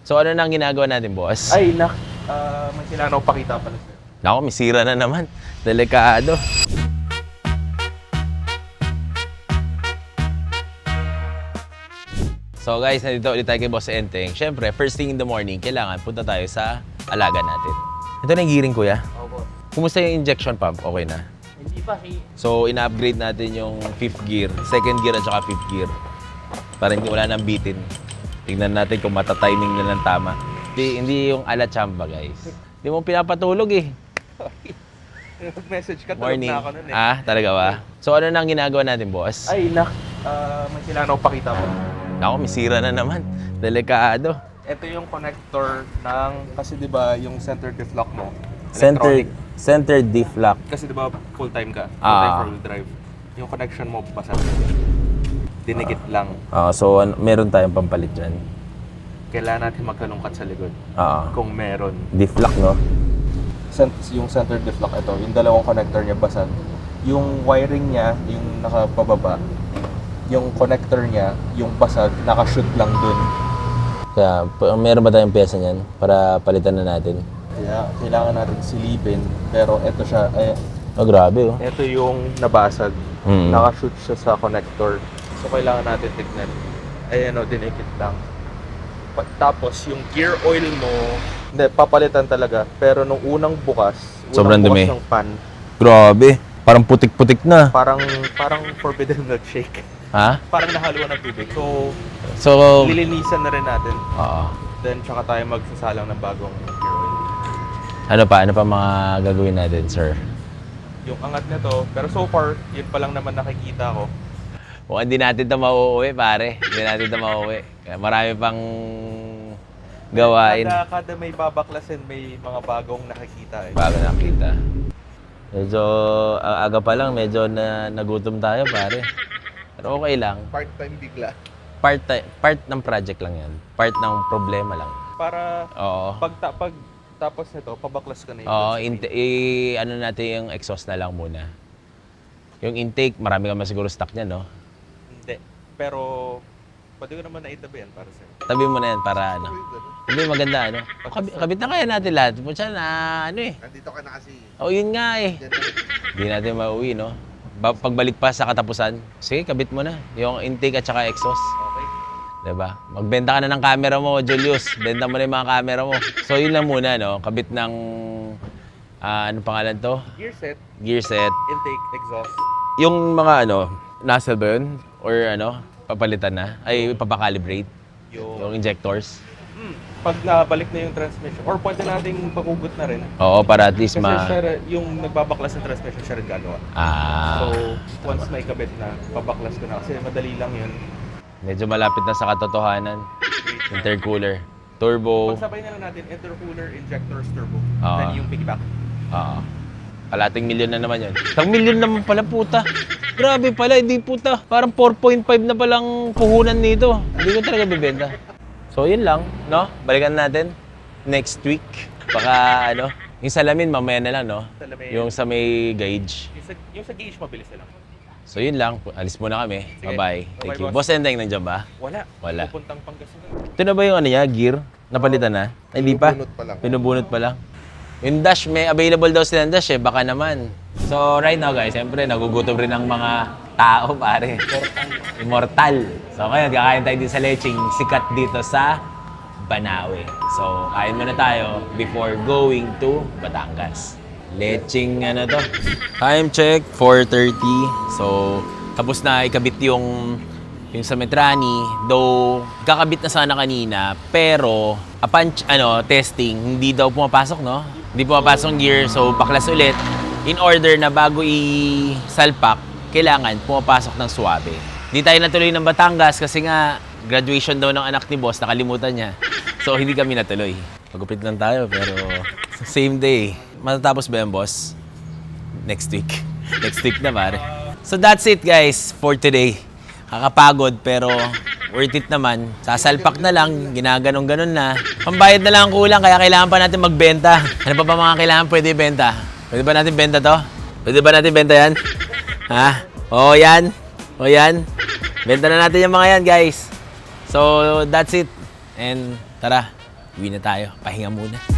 So ano nang ginagawa natin, boss? Ay, may kailangan ako pakita pala sa'yo. Naku, may sira na naman. Delikado. So guys, nandito ulit tayo kay Boss Enteng. Siyempre, first thing in the morning, kailangan punta tayo sa alaga natin. Ito na yung gearing, kuya. Opo. Kumusta yung injection pump? Okay na? Hindi pa, So, ina-upgrade natin yung 5th gear, 2nd gear at saka 5th gear. Para hindi wala nang bitin. Tingnan natin kung mata-timing na ng tama. Hindi yung ala chamba, guys. Hindi mo pinapatulog eh. Message ka, tulog Morning. na ako nun eh. Ah, talaga ba? So, ano nang ginagawa natin, boss? Ay, may kailangan ako pakita pala. Naku, may sira na naman. Delikado. Ito yung connector ng, kasi di ba yung center diff lock mo? Electronic. Center diff lock. Kasi di ba full time ka? Full Ah. time four-wheel drive. Yung connection mo basa. Dinikit lang. So, meron tayong pampalit dyan. Kailangan natin magkalungkat sa likod. Kung meron. Diff lock, no? Yung center diff lock ito, yung dalawang connector niya basag. Yung wiring niya, yung nakapababa, yung connector niya, yung basag, nakashoot lang dun. Kaya, meron ba tayong pyesa niyan para palitan na natin? Kaya kailangan natin silipin, pero ito siya, Oh, grabe, oh. ito yung nabasag. Mm. Nakashoot siya sa connector. So kailangan natin tignan. Dinikit lang. Tapos yung gear oil mo, hindi, papalitan talaga. Pero nung unang bukas, Sobrang dumi. ng pan, Grabe. Parang putik-putik na. parang forbidden milkshake. Ha? Parang nahaluan ng tubig. So, So, lilinisan na rin natin. oo. Then, tsaka tayo magsasalang ng bagong gear oil. Ano pa mga gagawin natin, sir? Yung angat nito, pero so far, yun pa lang naman nakikita ko. Kung hindi natin ito mauuwi, pare. Hindi natin ito mauuwi. Kaya marami pang gawain. Kada may babaklasin, may mga bagong nakikita eh. Bago nakita. Medyo, ang aga pa lang, medyo nagutom tayo, pare. Pero okay lang. Part-time bigla. Part ng project lang yan. Part ng problema lang. Para Oo. pag tapos nito, pabaklas ka na yun. Oo, ano natin yung exhaust na lang muna. Yung intake, marami ka siguro stock niya, no? Hindi. Pero, pwede ko naman naitabi yan para sa'yo. Tabi mo na yan para ano. Hindi, maganda, ano? Kabit na kaya natin lahat. Pucha na, ano eh. Nandito ka na kasi. Oh, yun nga eh. Hindi natin mauwi, no? Pagbalik pa sa katapusan, sige, kabit mo na. Yung intake at saka exhaust. Okay. Diba? Magbenta ka na ng camera mo, Julius. Benta mo na yung mga camera mo. So, yun lang muna, no? Kabit ng, ano pangalan to? Gear set, Gear set. intake, exhaust. Yung mga, nozzle ba yun? Or papalitan na? Ay, papakalibrate? Yung injectors? Pag nabalik na yung transmission, or pwede nating pagugot na rin. Oo, para at least Kasi yung nagbabaklas ng transmission siya rin gagawa. So, once may kabit na, babaklas ko na. Kasi madali lang yun. Medyo malapit na sa katotohanan. Intercooler. Turbo. Pagsabay na lang natin, intercooler, injectors, turbo. Ah. Then yung piggyback. Oo. Kalating milyon na naman yun. Isang milyon naman pala, puta. Grabe pala, hindi puta. Parang 4.5 na palang puhunan nito. Hindi ko talaga bibenta. So, yun lang, no? Balikan natin next week. Baka, yung salamin, mamaya na lang, no? Salamin. Yung sa may gauge. Yung sa gauge, mabilis na lang. So, yun lang. Alis muna kami. Sige. Bye-bye. Thank you. Bye-bye, Boss Endeng, nandiyan ba? Wala. Wala. Pupuntang Pangasinan. Ito na ba yung niya, gear? Napalitan na? Ay, hindi pa? Pinubunot pa lang. Pinubunot pa lang. Yung dash, may available daw silang dash eh. Baka naman. So, right now guys, siyempre, nagugutom rin ang mga tao, pare. Immortal. So, ngayon, kakain tayo din sa leching. Sikat dito sa Banawe. So, kain muna tayo before going to Batangas. Leching, to? Time check, 4:30. So, tapos na ikabit yung sa Metrani, though kakabit na sana kanina, pero upon testing, hindi daw pumapasok, no? Hindi pumapasok ang gear, so baklas ulit. In order na bago i-salpak, kailangan pumapasok ng suwabe. Hindi tayo natuloy ng Batangas kasi nga graduation daw ng anak ni boss, nakalimutan niya. So hindi kami natuloy. Magupit lang tayo, pero same day. Matatapos ba yan, boss? Next week. Next week na, pare. So that's it, guys, for today. Kakapagod pero worth it naman. Sasalpak na lang, ginaganong-ganon na. Pambayad na lang ang kulang kaya kailangan pa natin magbenta. Ano pa ba mga kailangan pwede benta? Pwede ba natin benta to? Pwede ba natin benta yan? Ha? Oo, yan. O yan. Benta na natin yung mga yan, guys. So, that's it. And tara, uwi na tayo. Pahinga muna.